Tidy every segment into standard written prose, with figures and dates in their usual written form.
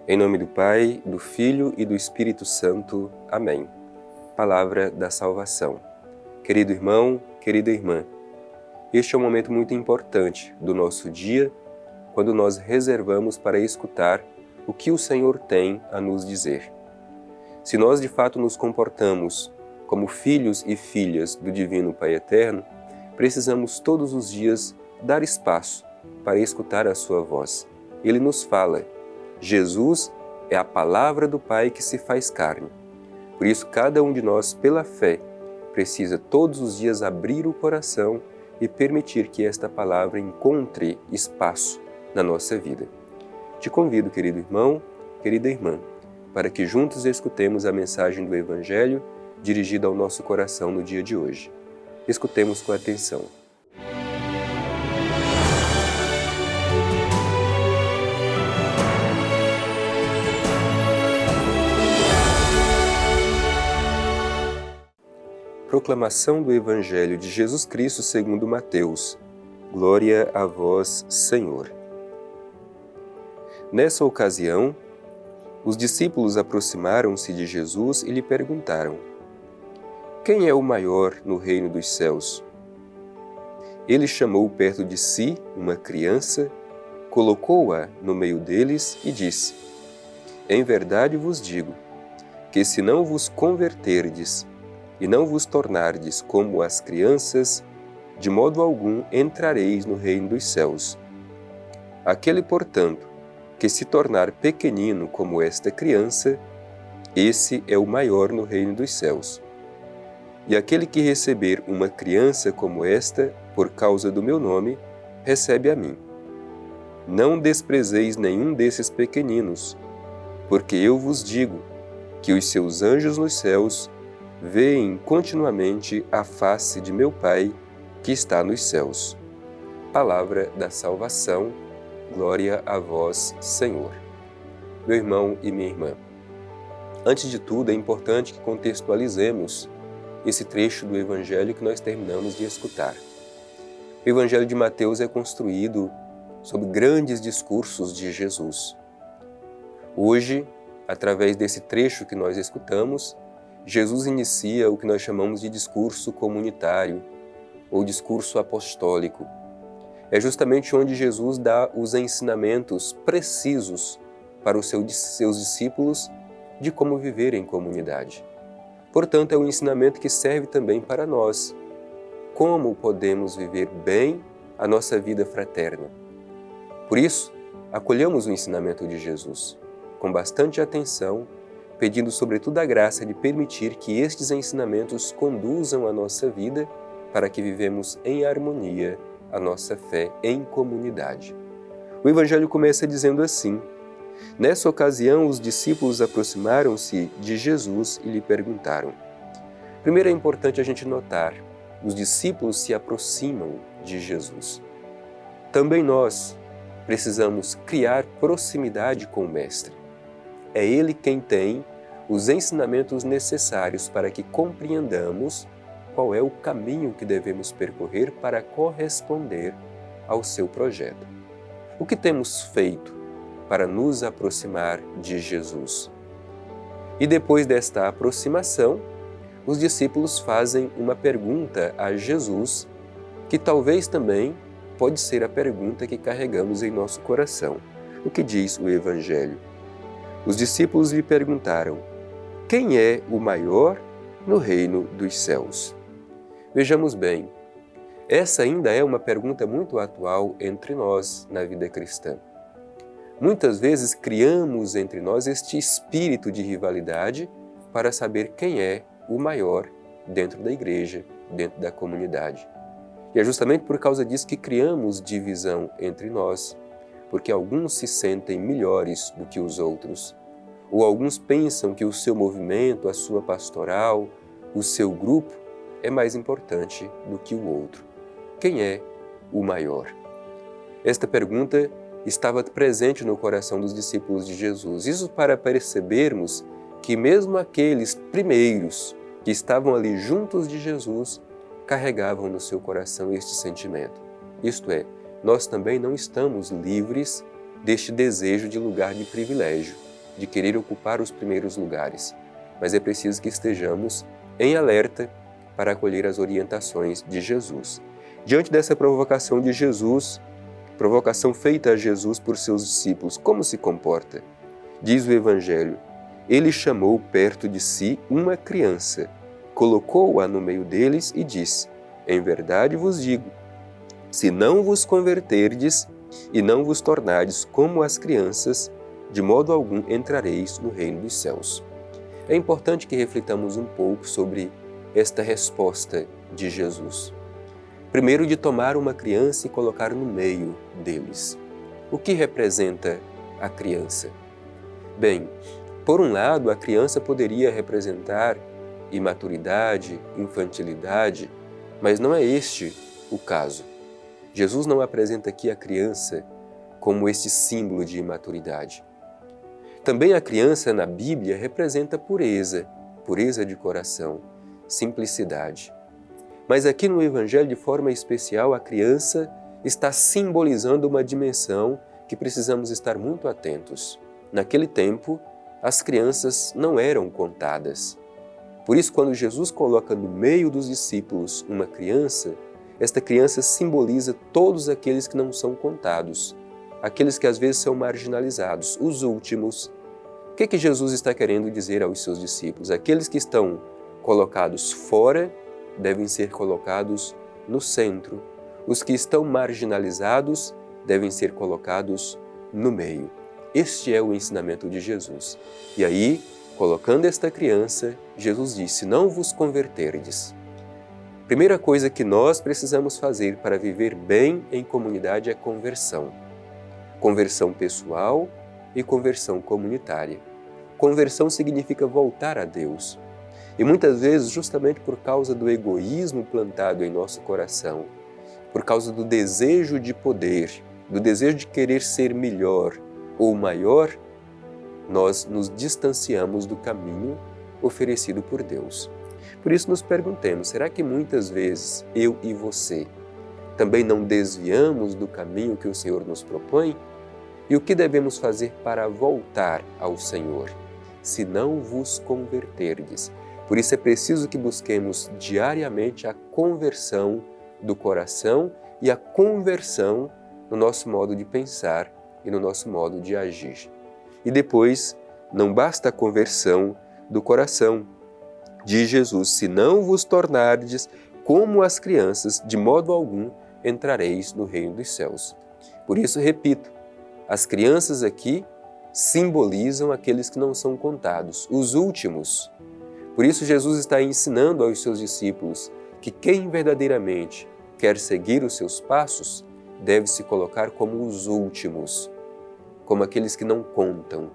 Em nome do Pai, do Filho e do Espírito Santo. Amém. Palavra da salvação. Querido irmão, querida irmã, este é um momento muito importante do nosso dia, quando nós reservamos para escutar o que o Senhor tem a nos dizer. Se nós de fato nos comportamos como filhos e filhas do Divino Pai Eterno, precisamos todos os dias dar espaço para escutar a sua voz. Ele nos fala. Jesus é a palavra do Pai que se faz carne. Por isso, cada um de nós, pela fé, precisa todos os dias abrir o coração e permitir que esta palavra encontre espaço na nossa vida. Te convido, querido irmão, querida irmã, para que juntos escutemos a mensagem do Evangelho dirigida ao nosso coração no dia de hoje. Escutemos com atenção. Proclamação do Evangelho de Jesus Cristo segundo Mateus. Glória a vós, Senhor. Nessa ocasião, os discípulos aproximaram-se de Jesus e lhe perguntaram: quem é o maior no reino dos céus? Ele chamou perto de si uma criança, colocou-a no meio deles e disse: em verdade vos digo, que se não vos converterdes e não vos tornardes como as crianças, de modo algum entrareis no reino dos céus. Aquele, portanto, que se tornar pequenino como esta criança, esse é o maior no reino dos céus. E aquele que receber uma criança como esta, por causa do meu nome, recebe a mim. Não desprezeis nenhum desses pequeninos, porque eu vos digo que os seus anjos nos céus veem continuamente a face de meu Pai que está nos céus. Palavra da salvação, glória a vós, Senhor. Meu irmão e minha irmã, antes de tudo é importante que contextualizemos esse trecho do Evangelho que nós terminamos de escutar. O Evangelho de Mateus é construído sobre grandes discursos de Jesus. Hoje, através desse trecho que nós escutamos, Jesus inicia o que nós chamamos de discurso comunitário ou discurso apostólico. É justamente onde Jesus dá os ensinamentos precisos para os seus discípulos de como viver em comunidade. Portanto, é um ensinamento que serve também para nós. Como podemos viver bem a nossa vida fraterna? Por isso, acolhamos o ensinamento de Jesus com bastante atenção, pedindo sobretudo a graça de permitir que estes ensinamentos conduzam a nossa vida para que vivemos em harmonia a nossa fé em comunidade. O Evangelho começa dizendo assim: nessa ocasião os discípulos aproximaram-se de Jesus e lhe perguntaram. Primeiro é importante a gente notar, os discípulos se aproximam de Jesus. Também nós precisamos criar proximidade com o Mestre. É Ele quem tem os ensinamentos necessários para que compreendamos qual é o caminho que devemos percorrer para corresponder ao seu projeto. O que temos feito para nos aproximar de Jesus? E depois desta aproximação, os discípulos fazem uma pergunta a Jesus, que talvez também pode ser a pergunta que carregamos em nosso coração. O que diz o Evangelho? Os discípulos lhe perguntaram: quem é o maior no reino dos céus? Vejamos bem, essa ainda é uma pergunta muito atual entre nós na vida cristã. Muitas vezes criamos entre nós este espírito de rivalidade para saber quem é o maior dentro da igreja, dentro da comunidade. E é justamente por causa disso que criamos divisão entre nós, porque alguns se sentem melhores do que os outros, ou alguns pensam que o seu movimento, a sua pastoral, o seu grupo é mais importante do que o outro. Quem é o maior? Esta pergunta estava presente no coração dos discípulos de Jesus. Isso para percebermos que mesmo aqueles primeiros que estavam ali juntos de Jesus carregavam no seu coração este sentimento. Isto é, nós também não estamos livres deste desejo de lugar de privilégio. de querer ocupar os primeiros lugares, mas é preciso que estejamos em alerta para acolher as orientações de Jesus. Diante dessa provocação de Jesus, provocação feita a Jesus por seus discípulos, como se comporta? Diz o Evangelho: ele chamou perto de si uma criança, colocou-a no meio deles e disse: em verdade vos digo, se não vos converterdes e não vos tornardes como as crianças, de modo algum entrareis no reino dos céus. É importante que reflitamos um pouco sobre esta resposta de Jesus. Primeiro, de tomar uma criança e colocar no meio deles. O que representa a criança? Bem, por um lado, a criança poderia representar imaturidade, infantilidade, mas não é este o caso. Jesus não apresenta aqui a criança como este símbolo de imaturidade. Também a criança na Bíblia representa pureza, pureza de coração, simplicidade. Mas aqui no Evangelho, de forma especial, a criança está simbolizando uma dimensão que precisamos estar muito atentos. Naquele tempo, as crianças não eram contadas. Por isso, quando Jesus coloca no meio dos discípulos uma criança, esta criança simboliza todos aqueles que não são contados, aqueles que às vezes são marginalizados, os últimos. O que Jesus está querendo dizer aos seus discípulos? Aqueles que estão colocados fora devem ser colocados no centro. Os que estão marginalizados devem ser colocados no meio. Este é o ensinamento de Jesus. E aí, colocando esta criança, Jesus disse: não vos converterdes. Primeira coisa que nós precisamos fazer para viver bem em comunidade é conversão. Conversão pessoal e conversão comunitária. Conversão significa voltar a Deus. E muitas vezes, justamente por causa do egoísmo plantado em nosso coração, por causa do desejo de poder, do desejo de querer ser melhor ou maior, nós nos distanciamos do caminho oferecido por Deus. Por isso nos perguntemos, será que muitas vezes eu e você também não desviamos do caminho que o Senhor nos propõe? E o que devemos fazer para voltar ao Senhor? Se não vos converterdes. Por isso é preciso que busquemos diariamente a conversão do coração e a conversão no nosso modo de pensar e no nosso modo de agir. E depois, não basta a conversão do coração. Diz Jesus: se não vos tornardes como as crianças, de modo algum entrareis no reino dos céus. Por isso, repito, as crianças aqui simbolizam aqueles que não são contados, os últimos. Por isso, Jesus está ensinando aos seus discípulos que quem verdadeiramente quer seguir os seus passos deve se colocar como os últimos, como aqueles que não contam.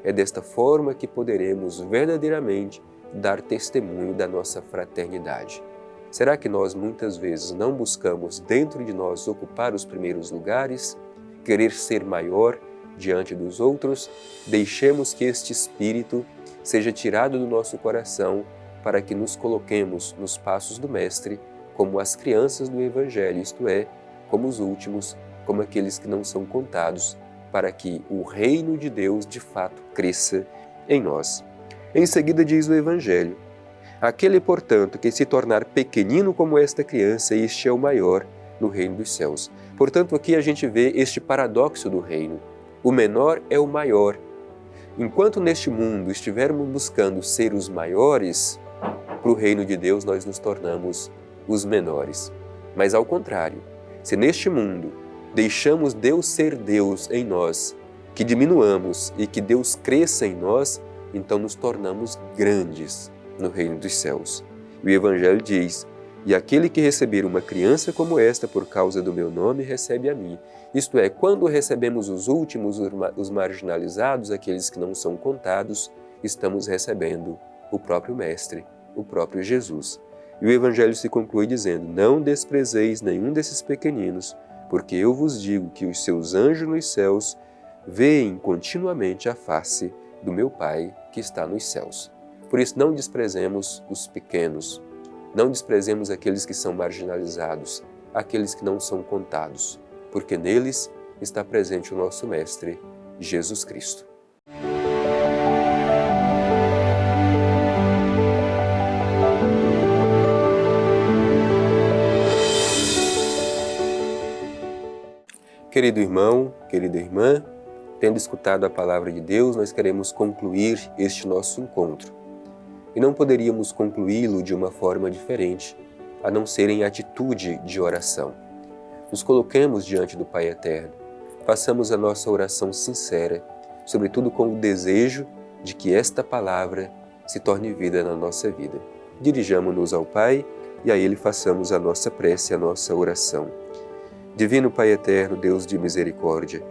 É desta forma que poderemos verdadeiramente dar testemunho da nossa fraternidade. Será que nós muitas vezes não buscamos dentro de nós ocupar os primeiros lugares, querer ser maior diante dos outros? Deixemos que este espírito seja tirado do nosso coração para que nos coloquemos nos passos do Mestre como as crianças do Evangelho, isto é, como os últimos, como aqueles que não são contados, para que o reino de Deus de fato cresça em nós. Em seguida diz o Evangelho: aquele, portanto, que se tornar pequenino como esta criança, este é o maior no reino dos céus. Portanto, aqui a gente vê este paradoxo do reino. O menor é o maior. Enquanto neste mundo estivermos buscando ser os maiores, para o reino de Deus nós nos tornamos os menores. Mas ao contrário, se neste mundo deixamos Deus ser Deus em nós, que diminuamos e que Deus cresça em nós, então nos tornamos grandes no reino dos céus. E o Evangelho diz: e aquele que receber uma criança como esta por causa do meu nome, recebe a mim. Isto é, quando recebemos os últimos, os marginalizados, aqueles que não são contados, estamos recebendo o próprio Mestre, o próprio Jesus. E o Evangelho se conclui dizendo: não desprezeis nenhum desses pequeninos, porque eu vos digo que os seus anjos nos céus veem continuamente a face do meu Pai que está nos céus. Por isso, não desprezemos os pequenos, não desprezemos aqueles que são marginalizados, aqueles que não são contados, porque neles está presente o nosso Mestre, Jesus Cristo. Querido irmão, querida irmã, tendo escutado a palavra de Deus, nós queremos concluir este nosso encontro. E não poderíamos concluí-lo de uma forma diferente, a não ser em atitude de oração. Nos coloquemos diante do Pai Eterno, façamos a nossa oração sincera, sobretudo com o desejo de que esta palavra se torne vida na nossa vida. Dirijamo-nos ao Pai e a Ele façamos a nossa prece, a nossa oração. Divino Pai Eterno, Deus de misericórdia,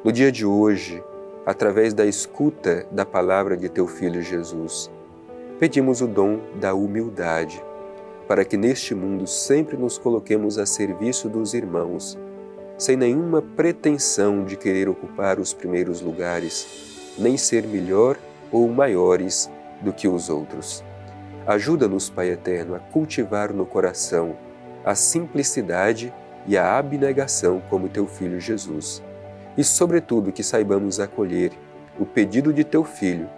no dia de hoje, através da escuta da palavra de Teu Filho Jesus, pedimos o dom da humildade, para que neste mundo sempre nos coloquemos a serviço dos irmãos, sem nenhuma pretensão de querer ocupar os primeiros lugares, nem ser melhor ou maiores do que os outros. Ajuda-nos, Pai Eterno, a cultivar no coração a simplicidade e a abnegação como Teu Filho Jesus. E, sobretudo, que saibamos acolher o pedido de Teu Filho,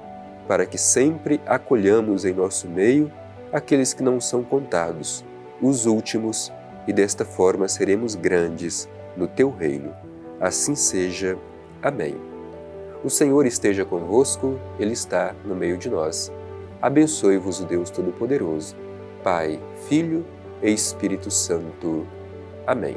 para que sempre acolhamos em nosso meio aqueles que não são contados, os últimos, e desta forma seremos grandes no Teu reino. Assim seja. Amém. O Senhor esteja convosco, Ele está no meio de nós. Abençoe-vos o Deus Todo-Poderoso, Pai, Filho e Espírito Santo. Amém.